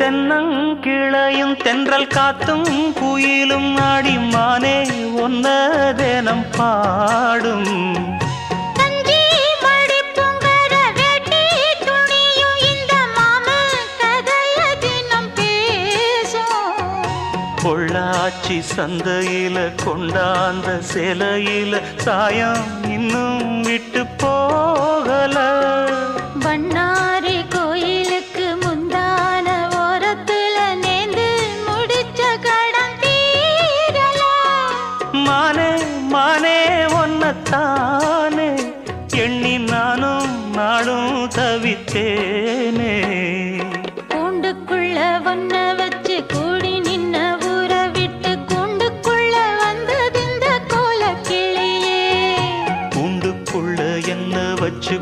தென்னங்கிளையும் தென்றல் காத்தும் குயிலும் ஆடிமானே ஒன்ன தினம் பாடும். பொள்ளாச்சி சந்தையில கொண்டாந்த சிலையில சாயம் இன்னும் விட்டு போகல. பண்ணாரி கோயிலுக்கு முந்தான ஓரத்துல நேந்து முடிச்ச கடன் தீரல. மானே மானே ஒன்னத்தானே எண்ணி நானும் நாடும் தவித்தேனே. கூண்டுக்குள்ள ஒன்ன வச்சு கூடி நின்ன ஊரை விட்டு கூண்டுக்குள்ள வந்ததிந்த கோல கிளியே. கூண்டுக்குள்ள என்ன வச்சு